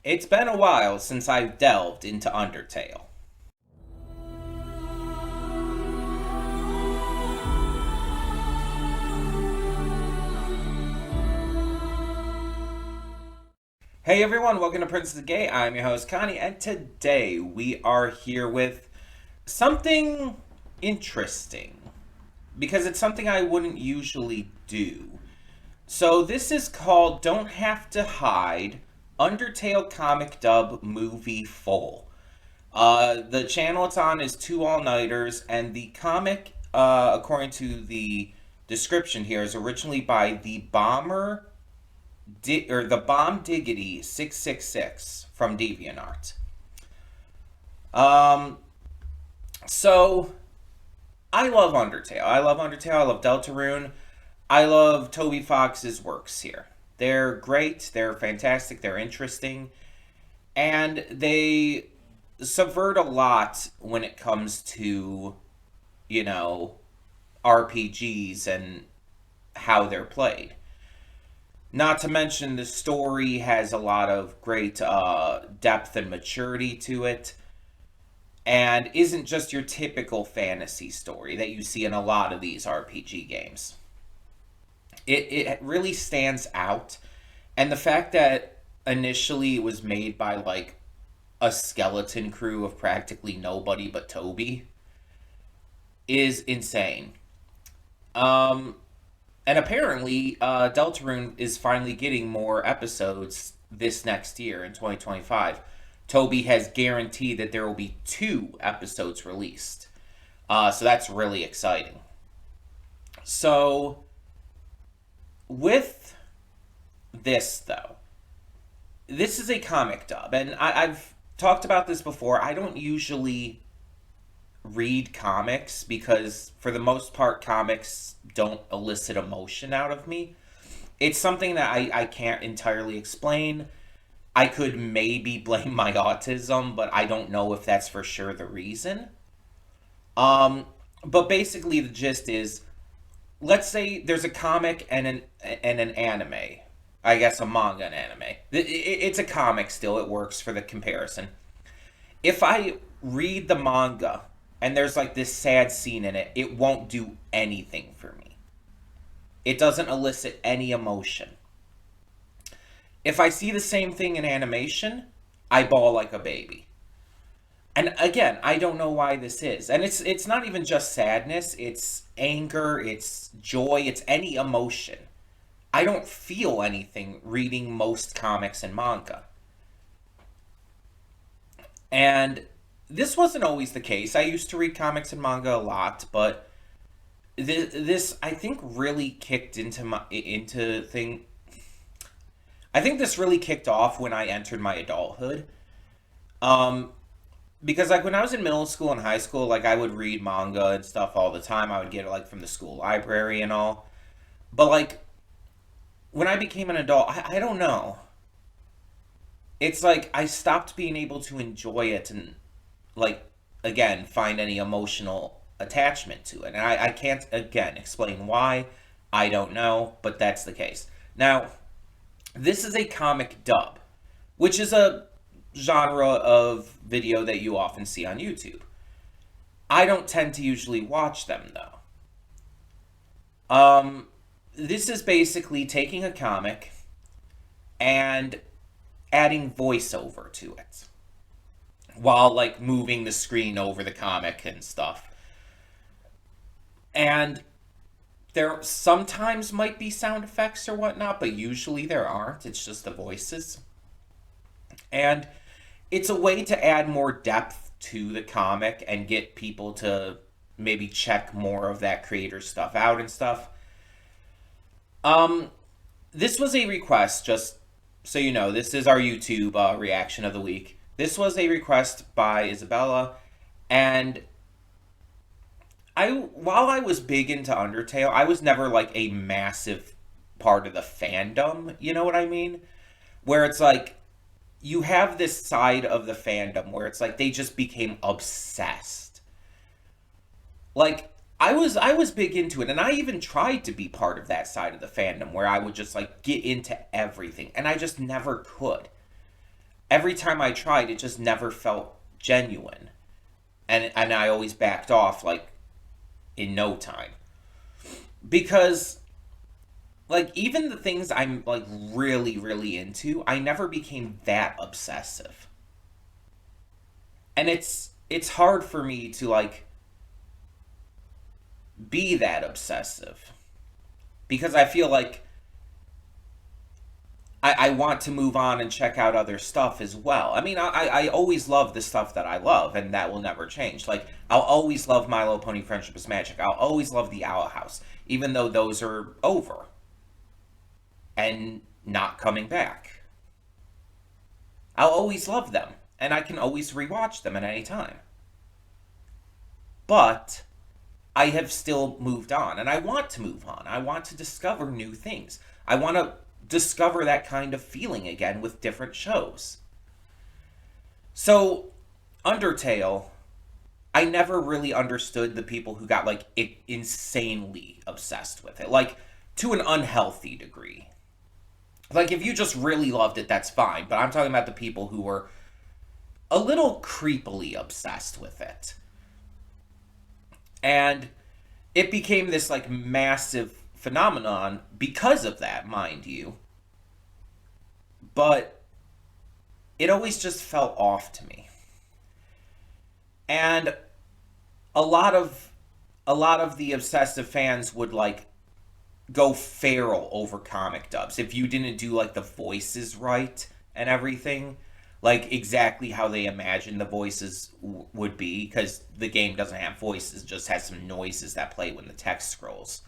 It's been a while since I've delved into Undertale. Hey everyone, welcome to Princess Gay. I'm your host Connie, and today we are here with something interesting because it's something I wouldn't usually do. So this is called Don't Have to Hide Undertale Comic Dub Movie Full. The channel it's on is TwoAllNighters, and the comic, according to the description here, is originally by the Bomb Diggity 666 from DeviantArt. Um, so I love Undertale. I love Undertale. I love Deltarune. I love Toby Fox's works here. They're great. They're fantastic. They're interesting, and they subvert a lot when it comes to, you know, RPGs and how they're played. Not to mention, the story has a lot of great depth and maturity to it, and isn't just your typical fantasy story that you see in a lot of these RPG games. It really stands out, and the fact that initially it was made by like a skeleton crew of practically nobody but Toby is insane. Um, and apparently, Deltarune is finally getting more episodes this next year in 2025. Toby has guaranteed that there will be 2 episodes released. So that's really exciting. So, with this, though, this is a comic dub, and I've talked about this before. I don't usually read comics because, for the most part, comics don't elicit emotion out of me. It's something that I can't entirely explain. I could maybe blame my autism, but I don't know if that's for sure the reason. Um, but basically, the gist is, let's say there's a comic and an anime. I guess a manga and anime. It's a comic still. It works for the comparison. If I read the manga and there's like this sad scene in it, it won't do anything for me. It doesn't elicit any emotion. If I see the same thing in animation, I bawl like a baby. And again, I don't know why this is. And it's not even just sadness, it's anger, it's joy, it's any emotion. I don't feel anything reading most comics and manga. And this wasn't always the case. I used to read comics and manga a lot, but this I think really kicked into my into thing. I think this really kicked off when I entered my adulthood. Um, because like when I was in middle school and high school, like I would read manga and stuff all the time. I would get it like from the school library and all. But like when I became an adult, I don't know. It's like I stopped being able to enjoy it and like again find any emotional attachment to it. And I can't again explain why. I don't know, but that's the case. Now, this is a comic dub, which is a genre of video that you often see on YouTube. I don't tend to usually watch them though. Um, this is basically taking a comic and adding voiceover to it while like moving the screen over the comic and stuff. And there sometimes might be sound effects or whatnot, but usually there aren't. It's just the voices. And it's a way to add more depth to the comic and get people to maybe check more of that creator stuff out and stuff. Um, this was a request, just so you know, this is our YouTube reaction of the week. This was a request by Isabella, and while I was big into Undertale, I was never like a massive part of the fandom, you know what I mean? Where it's like you have this side of the fandom where it's like they just became obsessed. Like I was big into it, and I even tried to be part of that side of the fandom where I would just like get into everything, and I just never could. every time I tried, it just never felt genuine. And I always backed off, like, in no time. Because, like, even the things I'm, like, really, really into, I never became that obsessive. And it's hard for me to, like, be that obsessive. Because I feel like I want to move on and check out other stuff as well. I mean, I always love the stuff that I love, and that will never change. Like, I'll always love My Little Pony Friendship is Magic. I'll always love the Owl House, even though those are over and not coming back. I'll always love them, and I can always rewatch them at any time. But I have still moved on, and I want to move on. I want to discover new things. I want to discover that kind of feeling again with different shows. So, Undertale, I never really understood the people who got like insanely obsessed with it, like to an unhealthy degree. Like, if you just really loved it, that's fine, but I'm talking about the people who were a little creepily obsessed with it. And it became this like massive phenomenon because of that, mind you. But it always just felt off to me. And a lot of the obsessive fans would like go feral over comic dubs if you didn't do like the voices right and everything, like exactly how they imagined the voices would be, because the game doesn't have voices, it just has some noises that play when the text scrolls.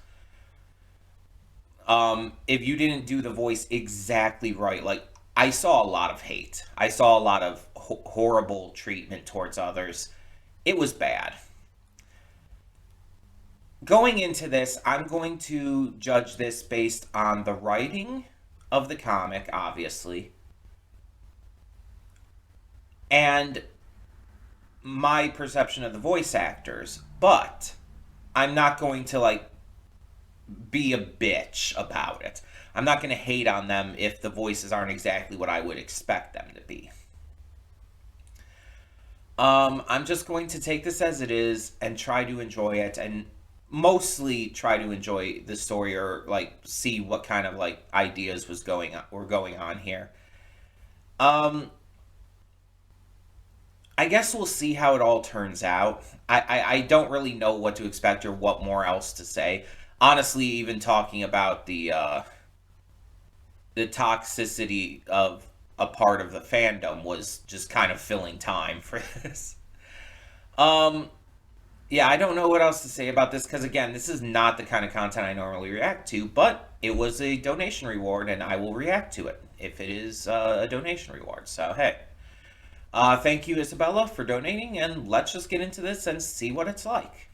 If you didn't do the voice exactly right, like I saw a lot of hate, I saw a lot of horrible treatment towards others. It was bad. Going into this, I'm going to judge this based on the writing of the comic, obviously, and my perception of the voice actors, but I'm not going to like be a bitch about it. I'm not going to hate on them if the voices aren't exactly what I would expect them to be. I'm just going to take this as it is and try to enjoy it, and mostly try to enjoy the story, or like see what kind of like ideas were going on here. Um, I guess we'll see how it all turns out. I don't really know what to expect or what more else to say. Honestly, even talking about the toxicity of a part of the fandom was just kind of filling time for this. Um, yeah, I don't know what else to say about this because, again, this is not the kind of content I normally react to, but it was a donation reward and I will react to it if it is a donation reward. So, hey. Thank you, Isabella, for donating, and let's just get into this and see what it's like.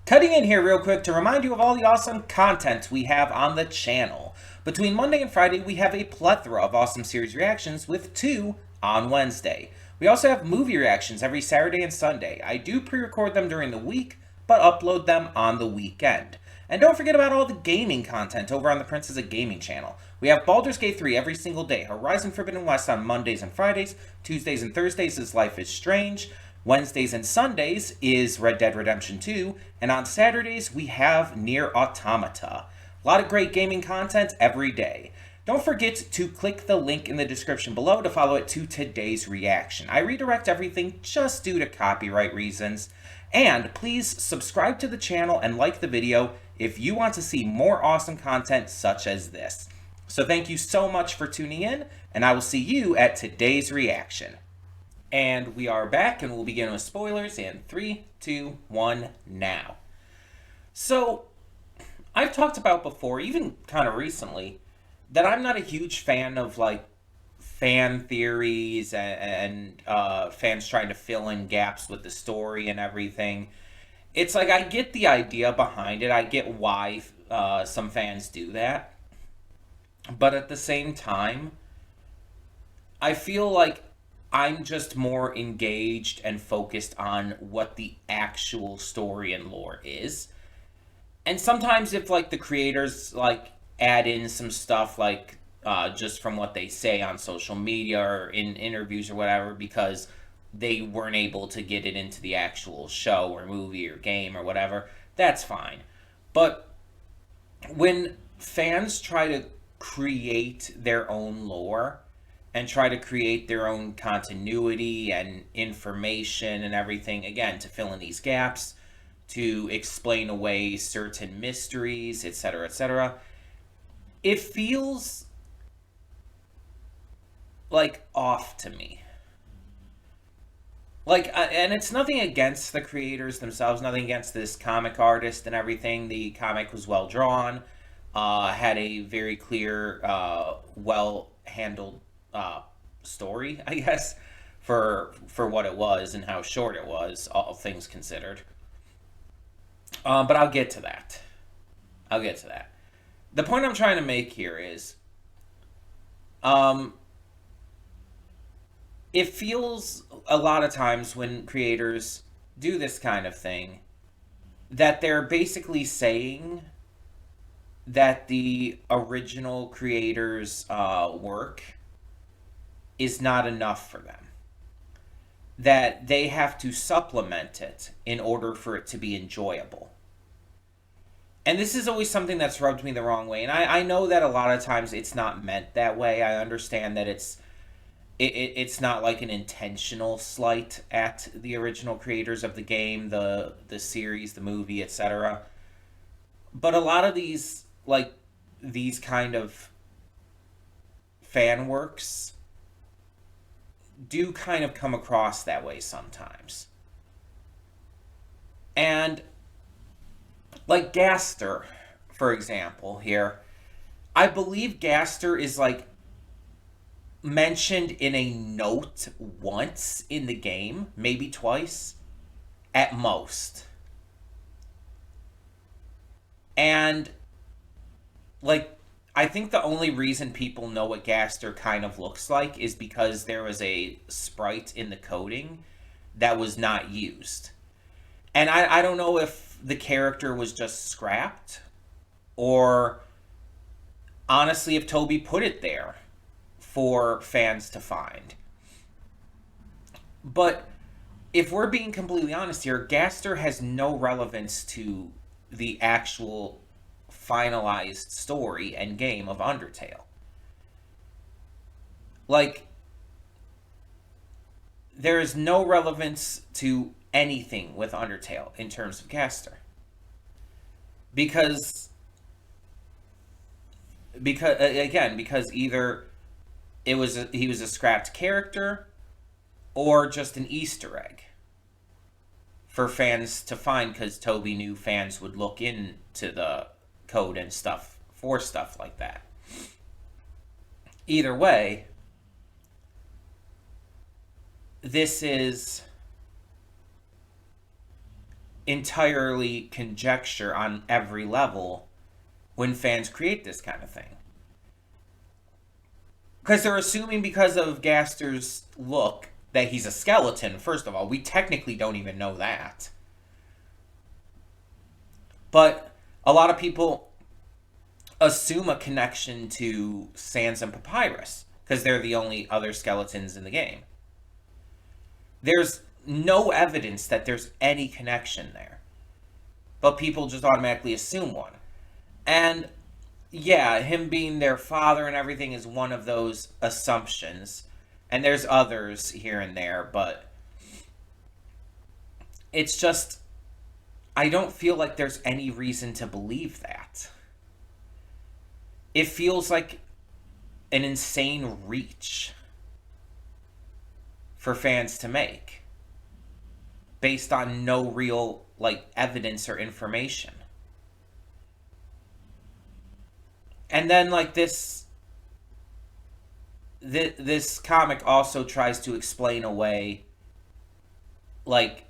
Cutting in here real quick to remind you of all the awesome content we have on the channel. Between Monday and Friday, we have a plethora of awesome series reactions with 2 on Wednesday. We also have movie reactions every Saturday and Sunday. I do pre-record them during the week, but upload them on the weekend. And don't forget about all the gaming content over on the Princess of Gaming channel. We have Baldur's Gate 3 every single day, Horizon Forbidden West on Mondays and Fridays, Tuesdays and Thursdays is Life is Strange, Wednesdays and Sundays is Red Dead Redemption 2, and on Saturdays we have Nier Automata. A lot of great gaming content every day. Don't forget to click the link in the description below to follow it to today's reaction. I redirect everything just due to copyright reasons. And please subscribe to the channel and like the video if you want to see more awesome content such as this. So thank you so much for tuning in, and I will see you at today's reaction. And we are back, and we'll begin with spoilers in 3, 2, 1, now. So, I've talked about before, even kind of recently, that I'm not a huge fan of, like, fan theories and fans trying to fill in gaps with the story and everything. It's like, I get the idea behind it. I get why some fans do that. But at the same time, I feel like I'm just more engaged and focused on what the actual story and lore is. And sometimes if like the creators like add in some stuff like just from what they say on social media or in interviews or whatever, because they weren't able to get it into the actual show or movie or game or whatever. That's fine. But when fans try to create their own lore and try to create their own continuity and information and everything, again, to fill in these gaps, to explain away certain mysteries, etc., etc., it feels like off to me. Like, and it's nothing against the creators themselves, nothing against this comic artist and everything. The comic was well drawn, had a very clear, well handled story, I guess, for what it was and how short it was, all things considered. But I'll get to that. I'll get to that. The point I'm trying to make here is, um, it feels a lot of times when creators do this kind of thing that they're basically saying that the original creator's work is not enough for them. That they have to supplement it in order for it to be enjoyable. And this is always something that's rubbed me the wrong way. And I know that a lot of times it's not meant that way. I understand that it's not like an intentional slight at the original creators of the game, the series, the movie, etc. But a lot of these kind of fan works do kind of come across that way sometimes. And like Gaster, for example, here, I believe Gaster is like mentioned in a note once in the game, maybe twice at most. And like, I think the only reason people know what Gaster kind of looks like is because there was a sprite in the coding that was not used. And I don't know if the character was just scrapped or honestly if Toby put it there for fans to find. But if we're being completely honest here, Gaster has no relevance to the actual finalized story and game of Undertale. Like, there is no relevance to anything with Undertale in terms of Gaster. Because because either he was a scrapped character or just an Easter egg for fans to find because Toby knew fans would look into the code and stuff for stuff like that. Either way, this is entirely conjecture on every level when fans create this kind of thing. Because they're assuming because of Gaster's look that he's a skeleton, first of all. We technically don't even know that. But a lot of people assume a connection to Sans and Papyrus because they're the only other skeletons in the game. There's no evidence that there's any connection there. But people just automatically assume one. And yeah, him being their father and everything is one of those assumptions. And there's others here and there, but it's just, I don't feel like there's any reason to believe that. It feels like an insane reach for fans to make based on no real like evidence or information. And then like this comic also tries to explain away like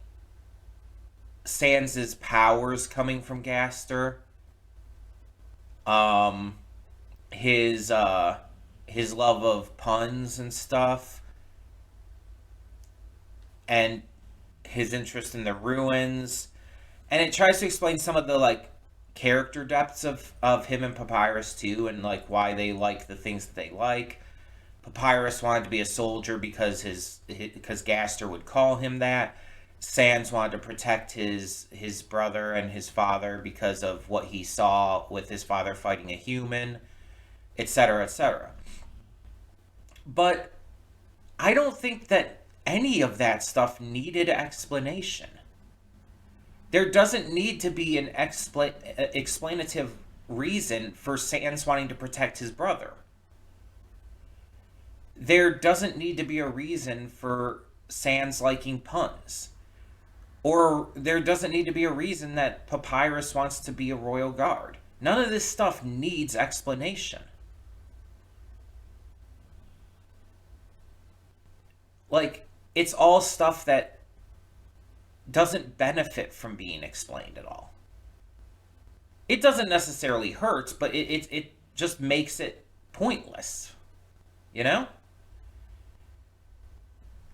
Sans's powers coming from Gaster. Um his love of puns and stuff, and his interest in the ruins, and it tries to explain some of the like character depths of him and Papyrus too, and like why they like the things that they like. Papyrus wanted to be a soldier because because Gaster would call him that. Sans wanted to protect his brother and his father because of what he saw with his father fighting a human, etc., etc. But I don't think that any of that stuff needed explanation. There doesn't need to be an explanative reason for Sans wanting to protect his brother. There doesn't need to be a reason for Sans liking puns. Or there doesn't need to be a reason that Papyrus wants to be a royal guard. None of this stuff needs explanation. Like, it's all stuff that doesn't benefit from being explained at all. It doesn't necessarily hurt, but it just makes it pointless. You know?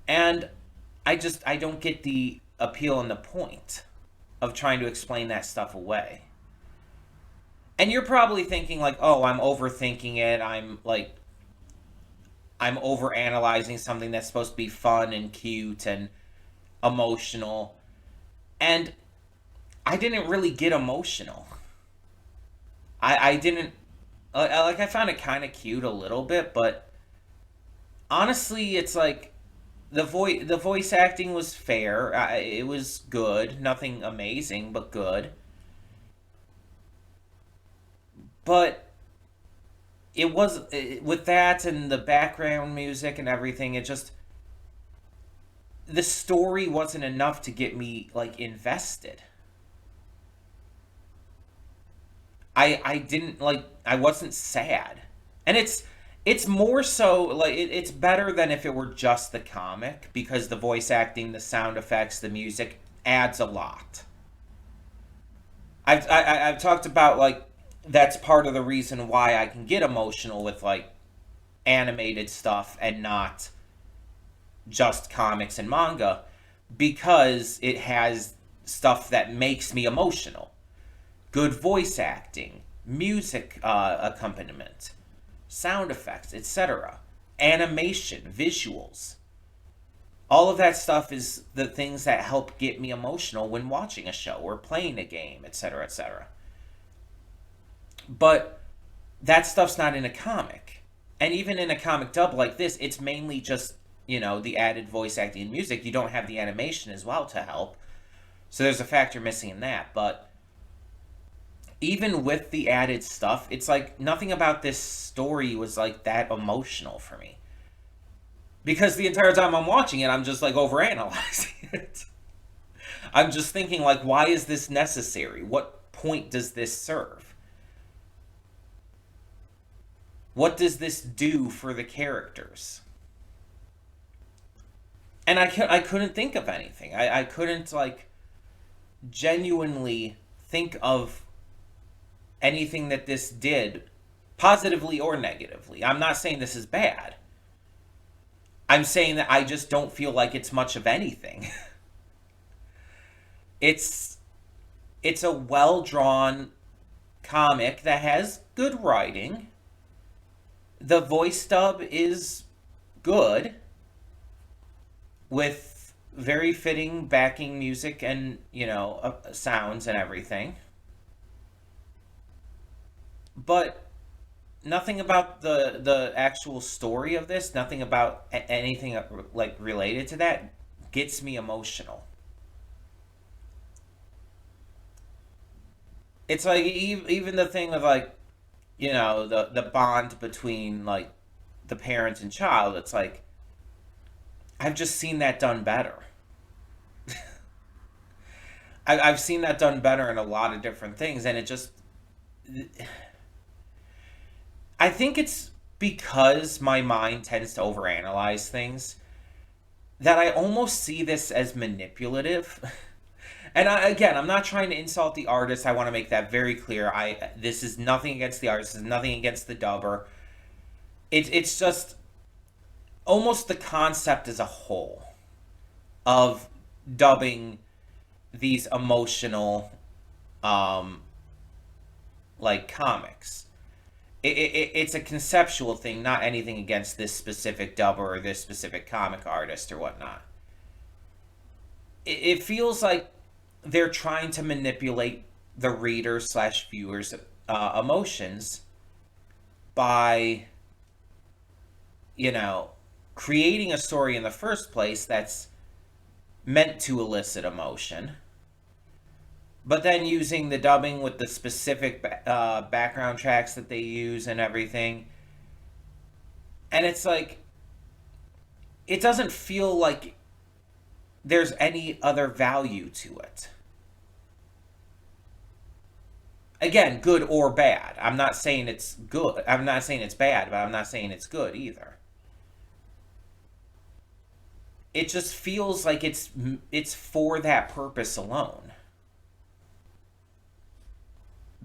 And I don't get the appeal and the point of trying to explain that stuff away. And you're probably thinking like, "Oh, I'm overthinking it. I'm over analyzing something that's supposed to be fun and cute and emotional." And I didn't really get emotional. I didn't like I found it kind of cute a little bit, but honestly, it's like the voice acting was fair. It was good, nothing amazing, but good. But it was with that and the background music and everything. It just the story wasn't enough to get me like invested. I didn't like I wasn't sad. And it's more so like it's better than if it were just the comic because the voice acting, the sound effects, the music adds a lot. I've talked about like that's part of the reason why I can get emotional with like animated stuff and not just comics and manga because it has stuff that makes me emotional. Good voice acting, music accompaniment, sound effects, etc. Animation, visuals. All of that stuff is the things that help get me emotional when watching a show or playing a game, etc., etc. But that stuff's not in a comic. And even in a comic dub like this, it's mainly just, the added voice acting and music. You don't have the animation as well to help. So there's a factor missing in that. But even with the added stuff, it's like nothing about this story was like that emotional for me. Because the entire time I'm watching it, I'm just like overanalyzing it. I'm just thinking like, why is this necessary? What point does this serve? What does this do for the characters? And I couldn't think of anything. I couldn't like genuinely think of anything that this did positively or negatively. I'm not saying this is bad. I'm saying that I just don't feel like it's much of anything. it's it's a well-drawn comic that has good writing. The voice dub is good with very fitting backing music and, sounds and everything. But nothing about the actual story of this, nothing about anything like related to that gets me emotional. It's like even the thing of like, the bond between like the parent and child, it's like I've just seen that done better. I've seen that done better in a lot of different things, and it just I think it's because my mind tends to overanalyze things that I almost see this as manipulative. And again, I'm not trying to insult the artist. I want to make that very clear. This is nothing against the artist. This is nothing against the dubber. It's just almost the concept as a whole of dubbing these emotional, um, like comics. It's a conceptual thing, not anything against this specific dubber or this specific comic artist or whatnot. It feels like they're trying to manipulate the reader slash viewers' emotions by, you know, creating a story in the first place that's meant to elicit emotion, but then using the dubbing with the specific background tracks that they use and everything. And it's like, it doesn't feel like there's any other value to it. Again, good or bad. I'm not saying it's good. I'm not saying it's bad, but I'm not saying it's good either. It just feels like it's for that purpose alone.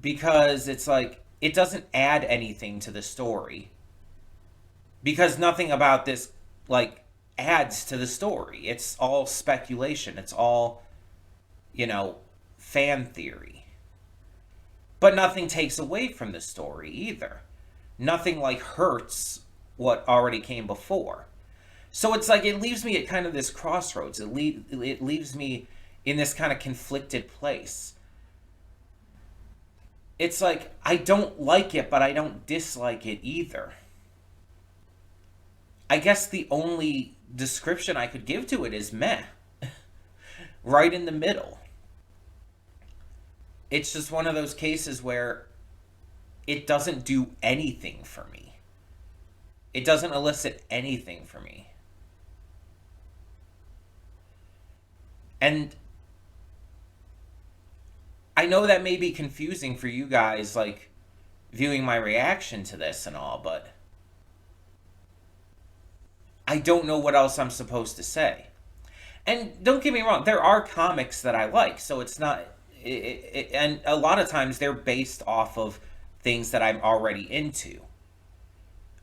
Because it's like it doesn't add anything to the story. Because nothing about this like adds to the story. It's all speculation. It's all, you know, fan theory. But nothing takes away from the story either. Nothing like hurts what already came before. So it's like it leaves me at kind of this crossroads. It leaves me in this kind of conflicted place. It's like I don't like it, but I don't dislike it either. I guess the only description I could give to it is meh. Right in the middle. It's just one of those cases where it doesn't do anything for me. It doesn't elicit anything for me. And I know that may be confusing for you guys, like, viewing my reaction to this and all, but I don't know what else I'm supposed to say. And don't get me wrong, there are comics that I like, so it's not... and a lot of times they're based off of things that I'm already into.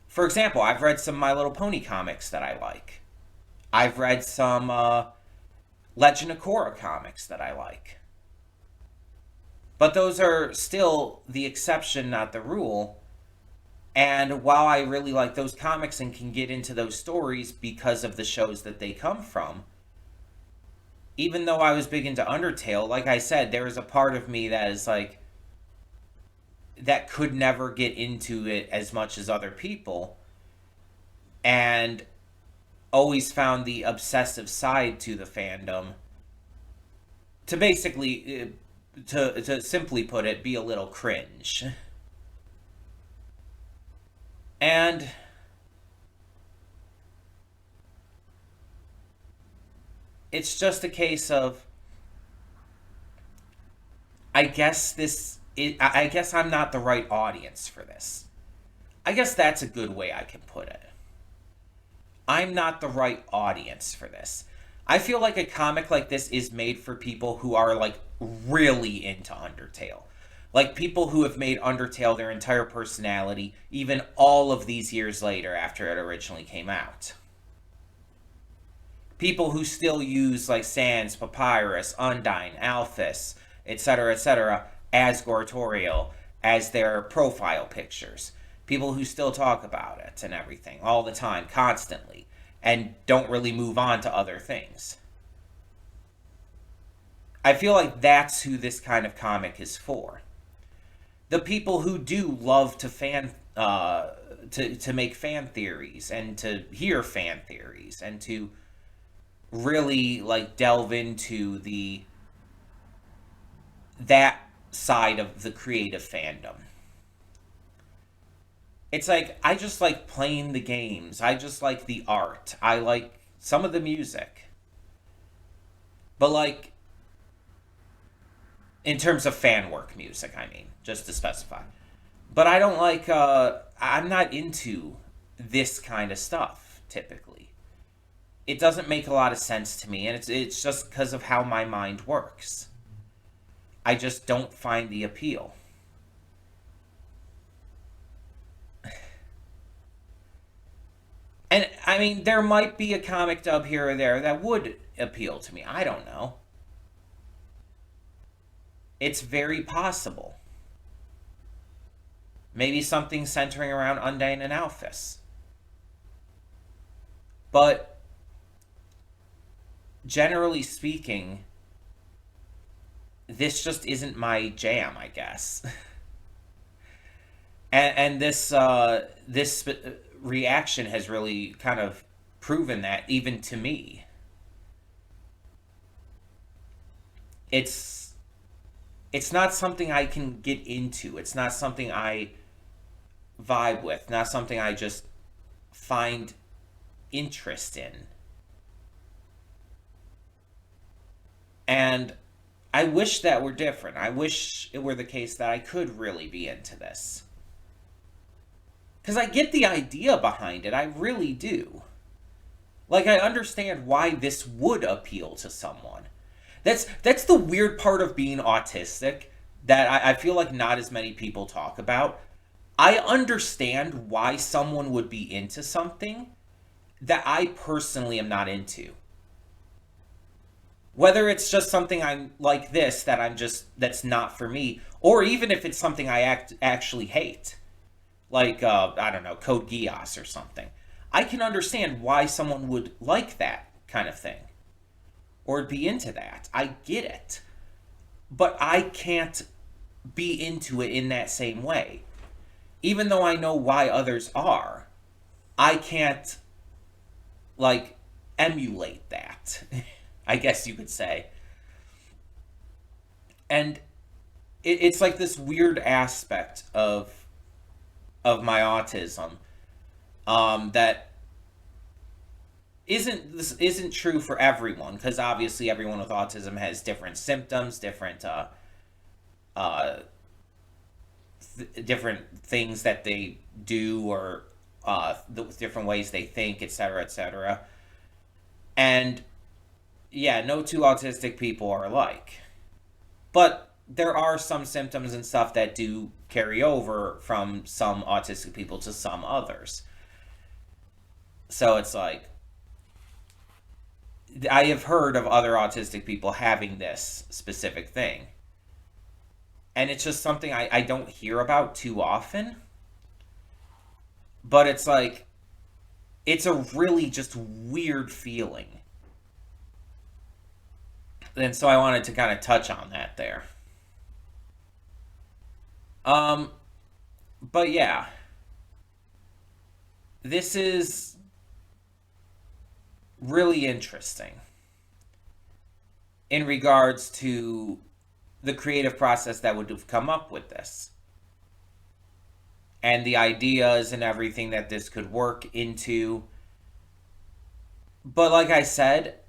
For example, I've read some My Little Pony comics that I like. I've read some Legend of Korra comics that I like. But those are still the exception, not the rule. And while I really like those comics and can get into those stories because of the shows that they come from, even though I was big into Undertale, like I said, there is a part of me that is like, that could never get into it as much as other people, and always found the obsessive side to the fandom to basically, to simply put it, be a little cringe. And it's just a case of, I guess I guess I'm not the right audience for this. I guess that's a good way I can put it. I'm not the right audience for this. I feel like a comic like this is made for people who are like really into Undertale. Like people who have made Undertale their entire personality, even all of these years later after it originally came out. People who still use like Sans, Papyrus, Undyne, Alphys, etc., as Gortorial, as their profile pictures. People who still talk about it and everything, all the time, constantly, and don't really move on to other things. I feel like that's who this kind of comic is for. The people who do love to to make fan theories and to hear fan theories and to really like delve into that side of the creative fandom. It's like I just like playing the games. I just like the art. I like some of the music. But like in terms of fan work music, I mean, just to specify. But I don't like I'm not into this kind of stuff typically. It doesn't make a lot of sense to me, and it's just because of how my mind works. I just don't find the appeal. And I mean, there might be a comic dub here or there that would appeal to me. I don't know. It's very possible. Maybe something centering around Undyne and Alphys. But generally speaking, this just isn't my jam, I guess. And this reaction has really kind of proven that, even to me. It's it's not something I can get into. It's not something I vibe with. Not something I just find interest in. And I wish that were different. I wish it were the case that I could really be into this. Because I get the idea behind it. I really do. Like, I understand why this would appeal to someone. That's the weird part of being autistic that I feel like not as many people talk about. I understand why someone would be into something that I personally am not into. Whether it's just something I'm like this that I'm just that's not for me, or even if it's something I actually hate, like I don't know, Code Geass or something. I can understand why someone would like that kind of thing or be into that. I get it. But I can't be into it in that same way. Even though I know why others are, I can't, like, emulate that, I guess you could say. And it's like this weird aspect of my autism that this isn't true for everyone, because obviously everyone with autism has different symptoms, different uh, different things that they do, or the different ways they think, etc., etc. And yeah, no two autistic people are alike, but there are some symptoms and stuff that do carry over from some autistic people to some others. So it's like, I have heard of other autistic people having this specific thing. And it's just something I don't hear about too often. But it's like, it's a really just weird feeling. And so I wanted to kind of touch on that there. Um, but yeah, this is really interesting in regards to the creative process that would have come up with this and the ideas and everything that this could work into. But like I said,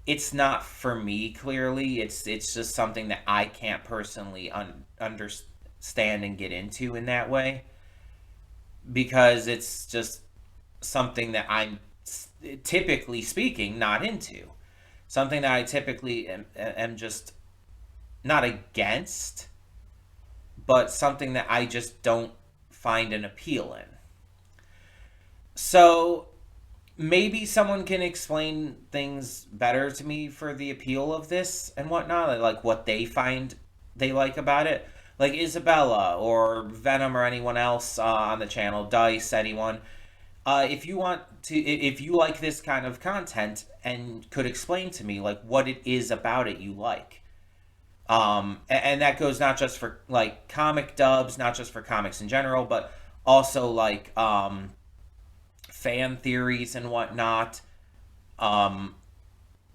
it's not for me, clearly. It's just something that I can't personally understand and get into in that way, because it's just something that I'm, typically speaking, not into. Something that I typically am just not against, but something that I just don't find an appeal in. So maybe someone can explain things better to me for the appeal of this and whatnot, like what they find they like about it. Like Isabella or Venom or anyone else on the channel, Dice, anyone. If you want to, if you like this kind of content and could explain to me like what it is about it you like. And that goes not just for like comic dubs, not just for comics in general, but also like fan theories and whatnot, um,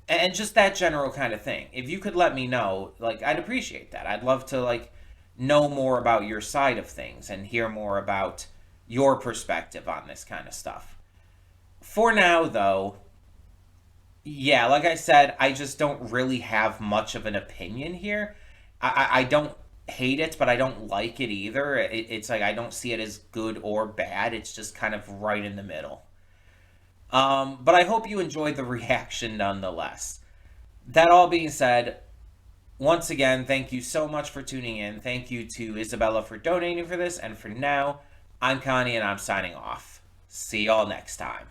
and just that general kind of thing. If you could let me know, like, I'd appreciate that. I'd love to like know more about your side of things and hear more about your perspective on this kind of stuff. For now, though, yeah, like I said, I just don't really have much of an opinion here. I don't hate it, but I don't like it either. It's like I don't see it as good or bad. It's just kind of right in the middle. But I hope you enjoyed the reaction nonetheless. That all being said, once again, thank you so much for tuning in. Thank you to Isabella for donating for this. And for now, I'm Connie and I'm signing off. See y'all next time.